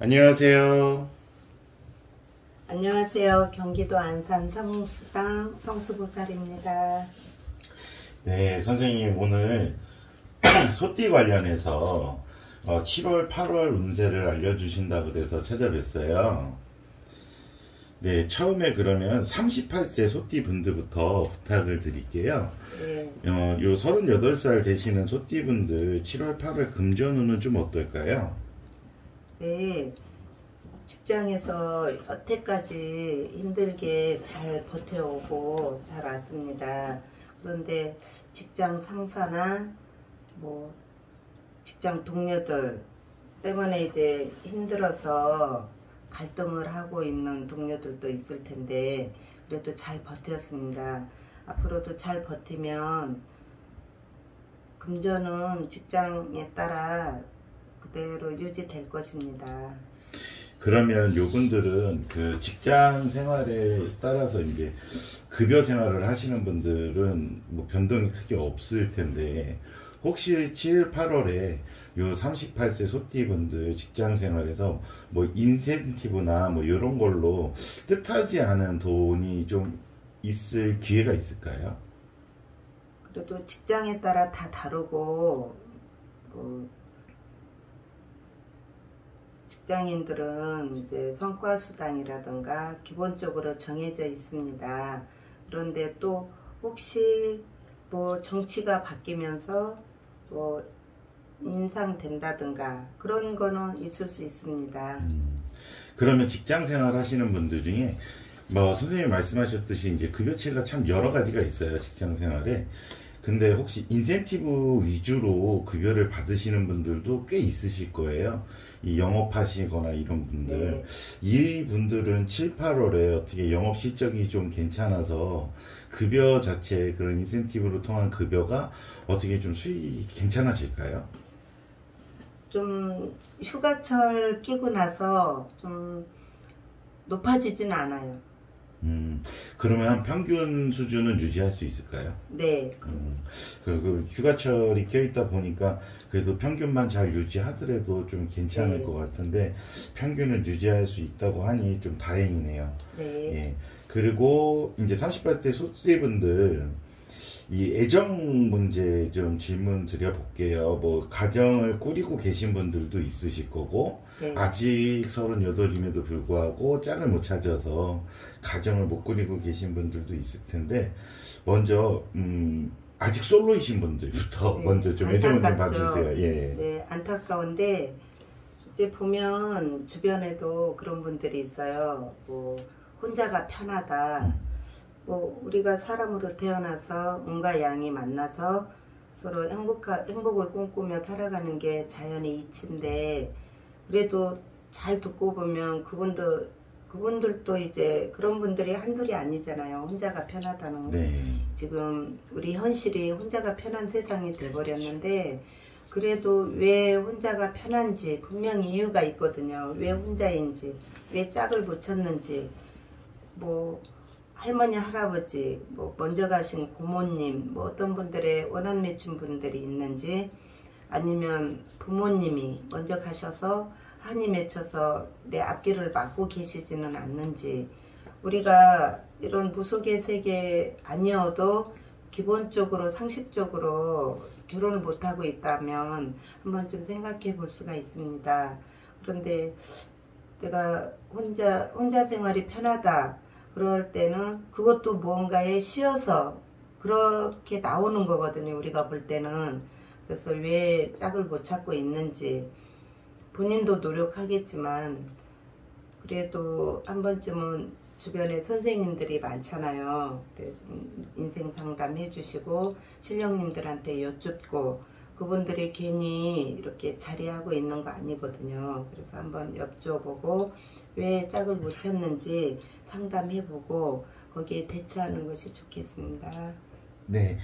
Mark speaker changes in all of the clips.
Speaker 1: 안녕하세요.
Speaker 2: 안녕하세요. 경기도 안산 성수당 성수보살입니다.
Speaker 1: 네, 선생님 오늘 소띠 관련해서 7월, 8월 운세를 알려주신다 그래서 찾아뵀어요. 네, 처음에 그러면 38세 소띠 분들부터 부탁을 드릴게요.
Speaker 2: 네,
Speaker 1: 요 38살 되시는 소띠 분들 7월, 8월 금전운은 좀 어떨까요?
Speaker 2: 네, 직장에서 여태까지 힘들게 잘 버텨오고 잘 왔습니다. 그런데 직장 상사나 뭐 직장 동료들 때문에 이제 힘들어서 갈등을 하고 있는 동료들도 있을 텐데 그래도 잘 버텼습니다. 앞으로도 잘 버티면 금전은 직장에 따라 그대로 유지될 것입니다.
Speaker 1: 그러면 요분들은 그 직장 생활에 따라서 이제 급여 생활을 하시는 분들은 뭐 변동이 크게 없을 텐데 혹시 7, 8월에 요 38세 소띠 분들 직장 생활에서 뭐 인센티브나 뭐 이런 걸로 뜻하지 않은 돈이 좀 있을 기회가 있을까요?
Speaker 2: 그래도 직장에 따라 다 다르고 뭐 직장인들은 이제 성과수당이라든가 기본적으로 정해져 있습니다. 그런데 또 혹시 뭐 정치가 바뀌면서 뭐 인상된다든가 그런 거는 있을 수 있습니다.
Speaker 1: 그러면 직장 생활 하시는 분들 중에 뭐 선생님이 말씀하셨듯이 이제 급여체가 참 여러 가지가 있어요, 직장 생활에. 근데 혹시 인센티브 위주로 급여를 받으시는 분들도 꽤 있으실 거예요. 이 영업하시거나 이런 분들.
Speaker 2: 네.
Speaker 1: 이 분들은 7, 8월에 어떻게 영업 실적이 좀 괜찮아서 급여 자체 그런 인센티브로 통한 급여가 어떻게 좀 수익이 괜찮아질까요?
Speaker 2: 좀 휴가철 끼고 나서 좀 높아지진 않아요.
Speaker 1: 그러면 평균 수준은 유지할 수 있을까요?
Speaker 2: 네,
Speaker 1: 그 휴가철이 껴있다 보니까 그래도 평균만 잘 유지하더라도 좀 괜찮을
Speaker 2: 네,
Speaker 1: 것 같은데 평균을 유지할 수 있다고 하니 좀 다행이네요.
Speaker 2: 네,
Speaker 1: 예. 그리고 이제 38대 소띠분들 이 애정 문제 좀 질문 드려볼게요. 뭐 가정을 꾸리고 계신 분들도 있으실 거고
Speaker 2: 네,
Speaker 1: 아직 38임에도 불구하고 짝을 못 찾아서 가정을 못 꾸리고 계신 분들도 있을 텐데 먼저 아직 솔로이신 분들부터
Speaker 2: 네.
Speaker 1: 먼저 좀 애정을 좀
Speaker 2: 안타깝죠.
Speaker 1: 봐주세요. 예.
Speaker 2: 네, 안타까운데 이제 보면 주변에도 그런 분들이 있어요. 뭐 혼자가 편하다. 뭐 우리가 사람으로 태어나서 온갖 양이 만나서 서로 행복을 꿈꾸며 살아가는 게 자연의 이치인데 그래도 잘 듣고 보면 그분들도 이제 그런 분들이 한둘이 아니잖아요. 혼자가 편하다는.
Speaker 1: 네.
Speaker 2: 지금 우리 현실이 혼자가 편한 세상이 돼버렸는데 그래도 왜 혼자가 편한지 분명히 이유가 있거든요. 왜 혼자인지, 왜 짝을 못 찾는지, 뭐 할머니, 할아버지, 뭐 먼저 가신 고모님, 뭐 어떤 분들의 원한 맺힌 분들이 있는지, 아니면 부모님이 먼저 가셔서 한이 맺혀서 내 앞길을 막고 계시지는 않는지, 우리가 이런 무속의 세계 아니어도 기본적으로 상식적으로 결혼을 못하고 있다면 한번쯤 생각해 볼 수가 있습니다. 그런데 내가 혼자 생활이 편하다 그럴 때는 그것도 무언가에 씌어서 그렇게 나오는 거거든요. 우리가 볼 때는. 그래서 왜 짝을 못 찾고 있는지 본인도 노력하겠지만 그래도 한 번쯤은 주변에 선생님들이 많잖아요. 인생 상담 해주시고 신령님들한테 여쭙고 그분들이 괜히 이렇게 자리하고 있는 거 아니거든요. 그래서 한번 여쭤보고 왜 짝을 못 찾는지 상담해보고 거기에 대처하는 것이 좋겠습니다.
Speaker 1: 네.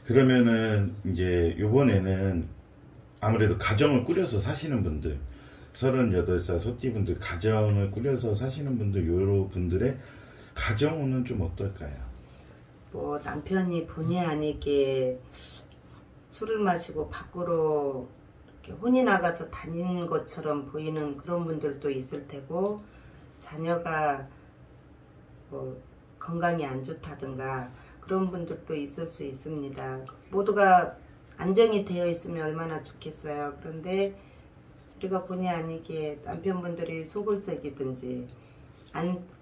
Speaker 1: 그러면은 이제 요번에는 아무래도 가정을 꾸려서 사시는 분들 38살 소띠분들 가정을 꾸려서 사시는 분들 요런 분들의 가정운은 좀 어떨까요?
Speaker 2: 뭐 남편이 본의 아니게 술을 마시고 밖으로 이렇게 혼이 나가서 다닌 것처럼 보이는 그런 분들도 있을 테고, 자녀가 뭐 건강이 안 좋다든가 그런 분들도 있을 수 있습니다. 모두가 안정이 되어 있으면 얼마나 좋겠어요. 그런데 우리가 본의 아니게 남편분들이 속을 썩이든지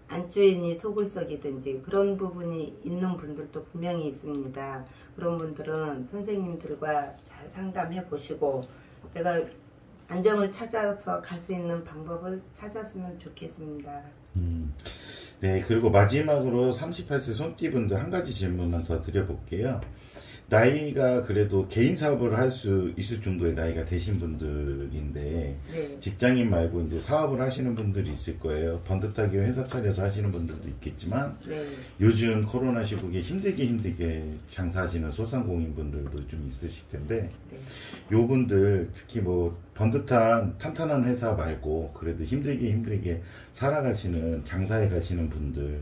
Speaker 2: 안주인이 속을 썩이든지 그런 부분이 있는 분들도 분명히 있습니다. 그런 분들은 선생님들과 잘 상담해 보시고 내가 안정을 찾아서 갈 수 있는 방법을 찾았으면 좋겠습니다.
Speaker 1: 네, 그리고 마지막으로 38세 손띠분들 한 가지 질문만 더 드려볼게요. 나이가 그래도 개인 사업을 할 수 있을 정도의 나이가 되신 분들인데,
Speaker 2: 네.
Speaker 1: 직장인 말고 이제 사업을 하시는 분들이 있을 거예요. 번듯하게 회사 차려서 하시는 분들도 있겠지만,
Speaker 2: 네.
Speaker 1: 요즘 코로나 시국에 힘들게 장사하시는 소상공인 분들도 좀 있으실 텐데,
Speaker 2: 네.
Speaker 1: 요분들 특히 뭐 번듯한 탄탄한 회사 말고 그래도 힘들게 살아가시는 장사해 가시는 분들,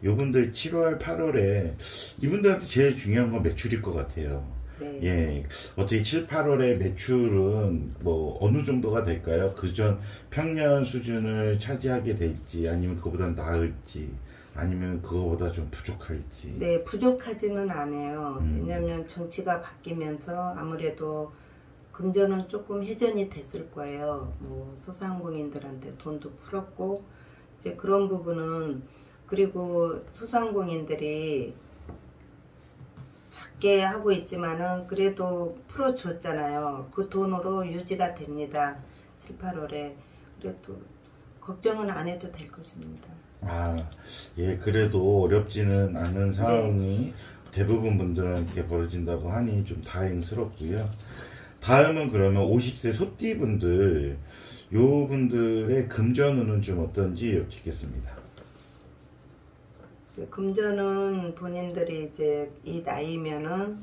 Speaker 1: 요분들 7월 8월에 이분들한테 제일 중요한 건 매출일 것 같아요.
Speaker 2: 네.
Speaker 1: 예, 어떻게 7, 8월에 매출은 뭐 어느 정도가 될까요? 그전 평년 수준을 차지하게 될지 아니면 그거보다 나을지 아니면 그거보다 좀 부족할지.
Speaker 2: 네, 부족하지는 않아요. 왜냐하면 정치가 바뀌면서 아무래도 금전은 조금 회전이 됐을 거예요. 뭐 소상공인들한테 돈도 풀었고 이제 그런 부분은, 그리고 소상공인들이 작게 하고 있지만은 그래도 풀어줬잖아요. 그 돈으로 유지가 됩니다. 7, 8월에. 그래도 걱정은 안 해도 될 것입니다.
Speaker 1: 아, 예, 그래도 어렵지는 않은 상황이 대부분 분들한테 벌어진다고 하니 좀 다행스럽고요. 다음은 그러면 50세 소띠분들, 요 분들의 금전운은 좀 어떤지 여쭙겠습니다.
Speaker 2: 금전은 본인들이 이제 이 나이면은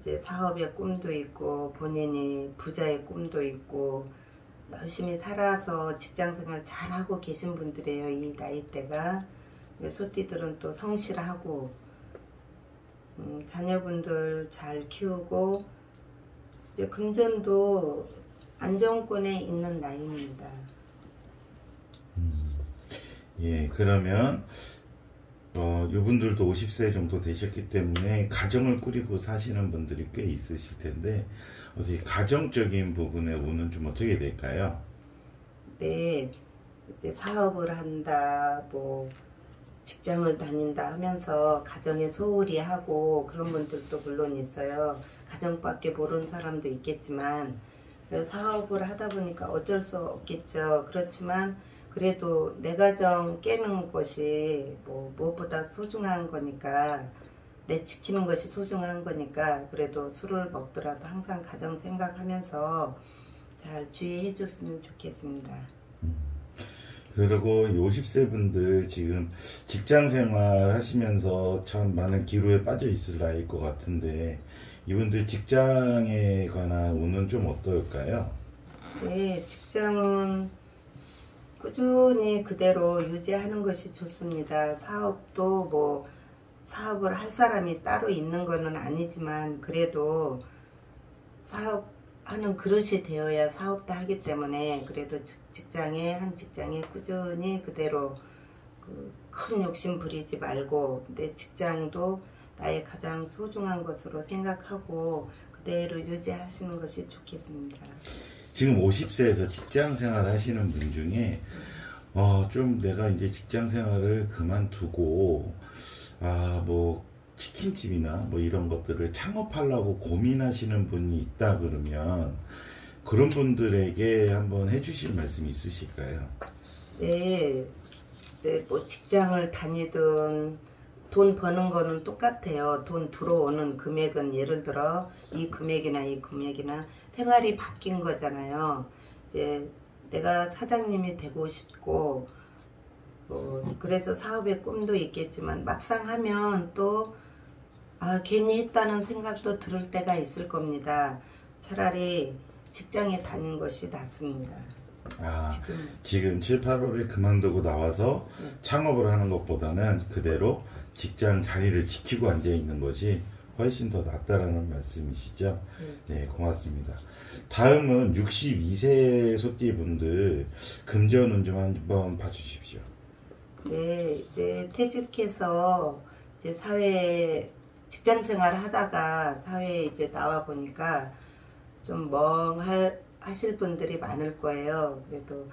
Speaker 2: 이제 사업의 꿈도 있고 본인이 부자의 꿈도 있고 열심히 살아서 직장생활 잘하고 계신 분들이에요. 이 나이대가. 소띠들은 또 성실하고 자녀분들 잘 키우고 이제 금전도 안정권에 있는 나이입니다.
Speaker 1: 예, 그러면 이분들도 50세 정도 되셨기 때문에 가정을 꾸리고 사시는 분들이 꽤 있으실 텐데 어떻게 가정적인 부분에 오는 좀 어떻게 될까요?
Speaker 2: 네, 이제 사업을 한다, 뭐 직장을 다닌다 하면서 가정에 소홀히 하고 그런 분들도 물론 있어요. 가정밖에 모르는 사람도 있겠지만 사업을 하다 보니까 어쩔 수 없겠죠. 그렇지만 그래도 내 가정 깨는 것이 뭐 무엇보다 소중한 거니까, 내 지키는 것이 소중한 거니까 그래도 술을 먹더라도 항상 가정 생각하면서 잘 주의해 줬으면 좋겠습니다.
Speaker 1: 그리고 50세 분들 지금 직장 생활 하시면서 참 많은 기로에 빠져 있을 나이일 것 같은데 이분들 직장에 관한 운은 좀 어떨까요?
Speaker 2: 네, 직장은 꾸준히 그대로 유지하는 것이 좋습니다. 사업도 뭐 사업을 할 사람이 따로 있는 거는 아니지만 그래도 사업하는 그릇이 되어야 사업도 하기 때문에 그래도 한 직장에 꾸준히 그대로 큰 욕심 부리지 말고 내 직장도 나의 가장 소중한 것으로 생각하고 그대로 유지하시는 것이 좋겠습니다.
Speaker 1: 지금 50세에서 직장 생활 하시는 분 중에 좀 내가 이제 직장 생활을 그만두고 뭐 치킨집이나 뭐 이런 것들을 창업하려고 고민하시는 분이 있다 그러면 그런 분들에게 한번 해주실 말씀이 있으실까요?
Speaker 2: 네, 이제 뭐 직장을 다니든 돈 버는 거는 똑같아요. 돈 들어오는 금액은 예를 들어 이 금액이나 생활이 바뀐 거잖아요. 이제 내가 사장님이 되고 싶고 그래서 사업의 꿈도 있겠지만 막상 하면 또 괜히 했다는 생각도 들을 때가 있을 겁니다. 차라리 직장에 다닌 것이 낫습니다.
Speaker 1: 지금 7, 8월에 그만두고 나와서 창업을 하는 것보다는 그대로 직장 자리를 지키고 앉아 있는 것이 훨씬 더 낫다라는 말씀이시죠? 네, 고맙습니다. 다음은 62세 소띠분들 금전운 좀 한번 봐주십시오.
Speaker 2: 네, 이제 퇴직해서 이제 사회 직장 생활 하다가 사회에 이제 나와 보니까 좀 하실 분들이 많을 거예요. 그래도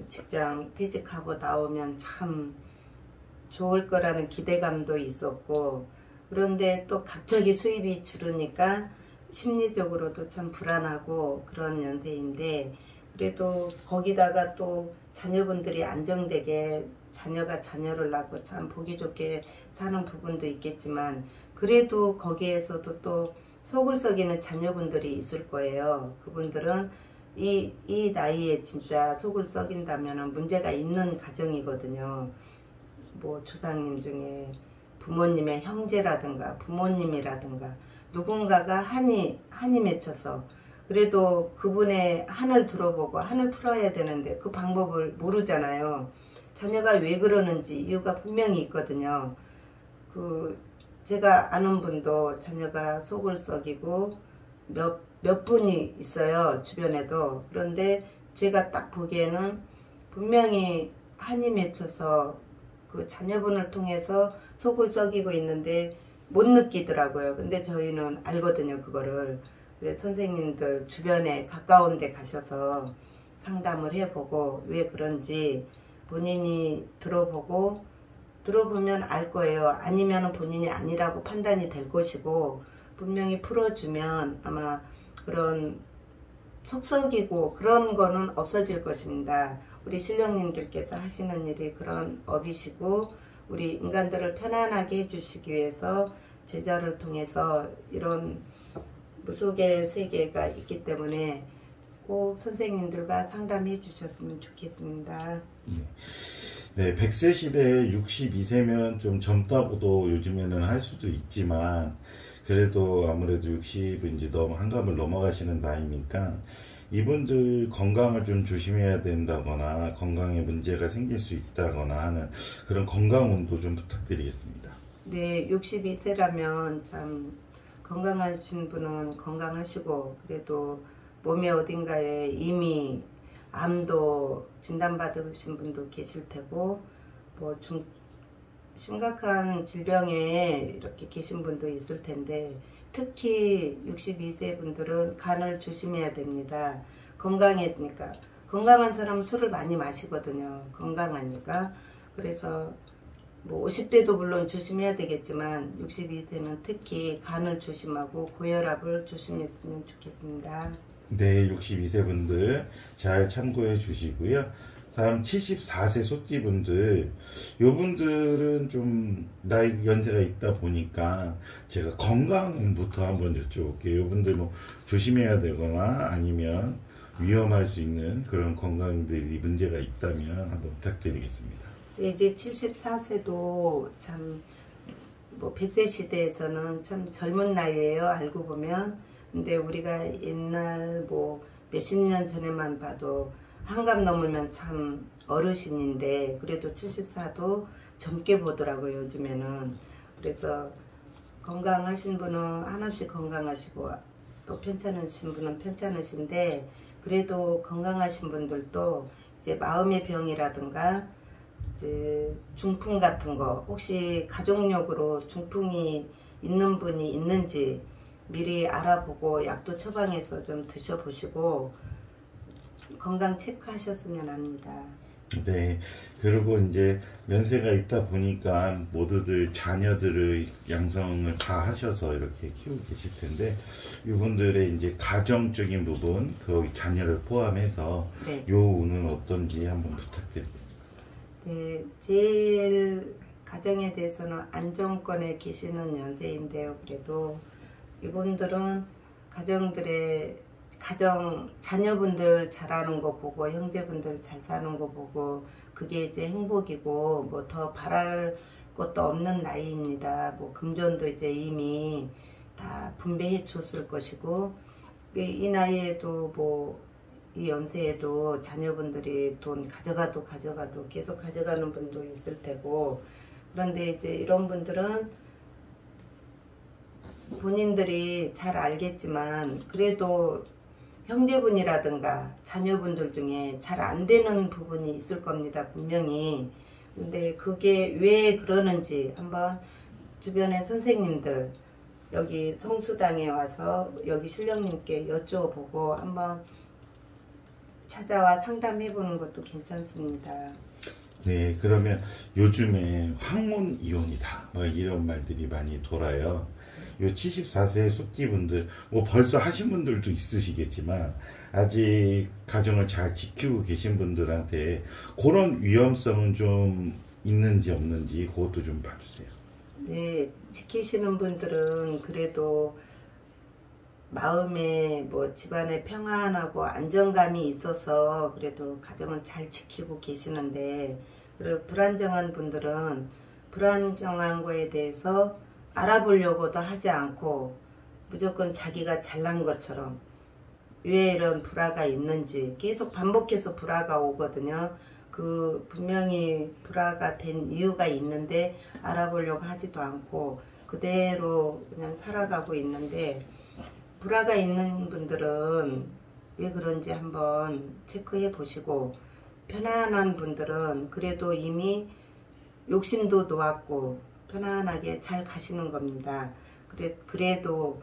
Speaker 2: 직장 퇴직하고 나오면 참 좋을 거라는 기대감도 있었고, 그런데 또 갑자기 수입이 줄으니까 심리적으로도 참 불안하고 그런 연세인데, 그래도 거기다가 또 자녀분들이 안정되게 자녀가 자녀를 낳고 참 보기 좋게 사는 부분도 있겠지만, 그래도 거기에서도 또 속을 썩이는 자녀분들이 있을 거예요. 그분들은 이 나이에 진짜 속을 썩인다면 문제가 있는 가정이거든요. 뭐 조상님 중에 부모님의 형제라든가 부모님이라든가 누군가가 한이 맺혀서 그래도 그분의 한을 들어보고 한을 풀어야 되는데 그 방법을 모르잖아요. 자녀가 왜 그러는지 이유가 분명히 있거든요. 제가 아는 분도 자녀가 속을 썩이고 몇 분이 있어요, 주변에도. 그런데 제가 딱 보기에는 분명히 한이 맺혀서 그 자녀분을 통해서 속을 썩이고 있는데 못 느끼더라고요. 근데 저희는 알거든요, 그거를. 그래서 선생님들 주변에 가까운 데 가셔서 상담을 해보고 왜 그런지 본인이 들어보면 알 거예요. 아니면 본인이 아니라고 판단이 될 것이고, 분명히 풀어주면 아마 그런 속썩이고 그런 거는 없어질 것입니다. 우리 신령님들께서 하시는 일이 그런 업이시고, 우리 인간들을 편안하게 해주시기 위해서 제자를 통해서 이런 무속의 세계가 있기 때문에 꼭 선생님들과 상담해 주셨으면 좋겠습니다.
Speaker 1: 네, 100세 시대에 62세면 좀 젊다고도 요즘에는 할 수도 있지만, 그래도 아무래도 60은 이제 너무 한갑을 넘어가시는 나이니까 이분들 건강을 좀 조심해야 된다거나 건강에 문제가 생길 수 있다거나 하는 그런 건강운도 좀 부탁드리겠습니다.
Speaker 2: 네, 62세라면 참 건강하신 분은 건강하시고, 그래도 몸의 어딘가에 이미 암도 진단받으신 분도 계실 테고, 뭐 심각한 질병에 이렇게 계신 분도 있을 텐데, 특히 62세 분들은 간을 조심해야 됩니다. 건강했으니까. 건강한 사람은 술을 많이 마시거든요. 건강하니까. 그래서 뭐 50대도 물론 조심해야 되겠지만 62세는 특히 간을 조심하고 고혈압을 조심했으면 좋겠습니다.
Speaker 1: 네, 62세 분들 잘 참고해 주시고요. 다음 74세 소띠분들, 요분들은 좀 나이 연세가 있다 보니까 제가 건강부터 한번 여쭤볼게요. 요분들 뭐 조심해야 되거나 아니면 위험할 수 있는 그런 건강들이 문제가 있다면 한번 부탁드리겠습니다.
Speaker 2: 네, 이제 74세도 참 뭐 100세 시대에서는 참 젊은 나이에요, 알고 보면. 근데 우리가 옛날 뭐 몇십 년 전에만 봐도 한갑 넘으면 참 어르신인데, 그래도 74도 젊게 보더라고요, 요즘에는. 그래서 건강하신 분은 한없이 건강하시고 또 편찮으신 분은 편찮으신데, 그래도 건강하신 분들도 이제 마음의 병이라든가 이제 중풍 같은 거, 혹시 가족력으로 중풍이 있는 분이 있는지 미리 알아보고 약도 처방해서 좀 드셔보시고 건강 체크하셨으면 합니다.
Speaker 1: 네, 그리고 이제 연세가 있다 보니까 모두들 자녀들의 양성을 다 하셔서 이렇게 키우고 계실 텐데, 이분들의 이제 가정적인 부분, 그 자녀를 포함해서
Speaker 2: 네.
Speaker 1: 요 운은 어떤지 한번 부탁드리겠습니다.
Speaker 2: 네, 제일 가정에 대해서는 안정권에 계시는 연세인데요. 그래도 이분들은 자녀분들 잘하는 거 보고 형제분들 잘 사는 거 보고 그게 이제 행복이고, 뭐 더 바랄 것도 없는 나이입니다. 뭐 금전도 이제 이미 다 분배해 줬을 것이고, 이 나이에도 뭐 이 연세에도 자녀분들이 돈 가져가도 계속 가져가는 분도 있을 테고, 그런데 이제 이런 분들은 본인들이 잘 알겠지만 그래도 형제분이라든가 자녀분들 중에 잘 안 되는 부분이 있을 겁니다. 분명히. 근데 그게 왜 그러는지 한번 주변의 선생님들 여기 성수당에 와서 여기 신령님께 여쭤보고 한번 찾아와 상담해 보는 것도 괜찮습니다.
Speaker 1: 네, 그러면 요즘에 황혼 이혼이다 뭐 이런 말들이 많이 돌아요. 요 74세 소띠분들 뭐 벌써 하신 분들도 있으시겠지만 아직 가정을 잘 지키고 계신 분들한테 그런 위험성은 좀 있는지 없는지 그것도 좀 봐주세요.
Speaker 2: 네, 지키시는 분들은 그래도 마음에 뭐 집안에 평안하고 안정감이 있어서 그래도 가정을 잘 지키고 계시는데, 그리고 불안정한 분들은 불안정한 거에 대해서 알아보려고도 하지 않고 무조건 자기가 잘난 것처럼 왜 이런 불화가 있는지 계속 반복해서 불화가 오거든요. 그 분명히 불화가 된 이유가 있는데 알아보려고 하지도 않고 그대로 그냥 살아가고 있는데, 불화가 있는 분들은 왜 그런지 한번 체크해 보시고, 편안한 분들은 그래도 이미 욕심도 놓았고 편안하게 잘 가시는 겁니다. 그래도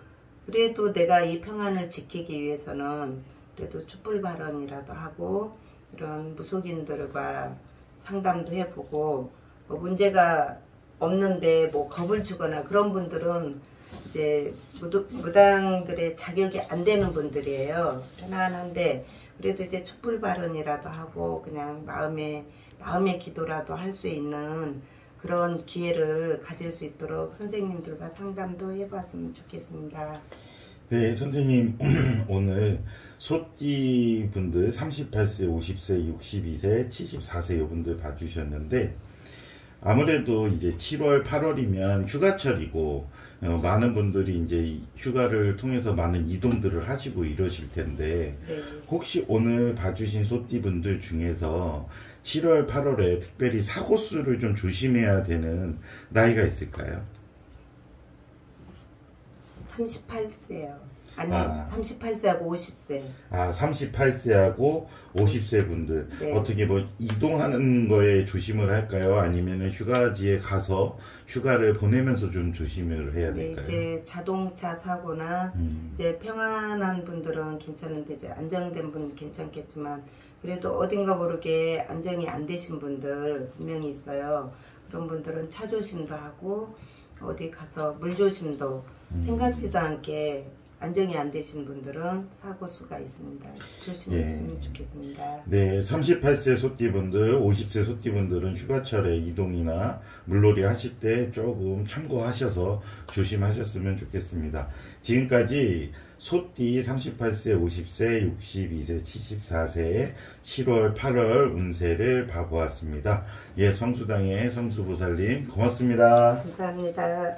Speaker 2: 내가 이 평안을 지키기 위해서는 그래도 촛불 발언이라도 하고 이런 무속인들과 상담도 해보고, 뭐 문제가 없는데 뭐 겁을 주거나 그런 분들은 이제 무당들의 자격이 안 되는 분들이에요. 편안한데 그래도 이제 촛불 발언이라도 하고 그냥 마음의 기도라도 할 수 있는 그런 기회를 가질 수 있도록 선생님들과 상담도 해봤으면 좋겠습니다.
Speaker 1: 네, 선생님 오늘 소띠 분들 38세, 50세, 62세, 74세 요분들 봐주셨는데, 아무래도 이제 7월, 8월이면 휴가철이고 많은 분들이 이제 휴가를 통해서 많은 이동들을 하시고 이러실 텐데,
Speaker 2: 네.
Speaker 1: 혹시 오늘 봐주신 소띠 분들 중에서 7월, 8월에 특별히 사고수를 좀 조심해야 되는 나이가 있을까요?
Speaker 2: 38세요. 아니,
Speaker 1: 아.
Speaker 2: 38세하고 50세.
Speaker 1: 아, 38세하고 50세 분들.
Speaker 2: 네.
Speaker 1: 어떻게 뭐 이동하는 거에 조심을 할까요? 아니면 휴가지에 가서 휴가를 보내면서 좀 조심을 해야
Speaker 2: 네,
Speaker 1: 될까요?
Speaker 2: 이제 자동차 사고나 이제 평안한 분들은 괜찮은데 이제 안정된 분 괜찮겠지만 그래도 어딘가 모르게 안정이 안 되신 분들 분명히 있어요. 그런 분들은 차 조심도 하고 어디 가서 물 조심도 생각지도 않게 안정이 안 되신 분들은 사고수가 있습니다. 조심했으면 좋겠습니다.
Speaker 1: 네, 38세 소띠분들, 50세 소띠분들은 휴가철에 이동이나 물놀이 하실 때 조금 참고하셔서 조심하셨으면 좋겠습니다. 지금까지 소띠 38세, 50세, 62세, 74세의 7월, 8월 운세를 봐보았습니다. 예, 성수당의 성수보살님 고맙습니다.
Speaker 2: 감사합니다.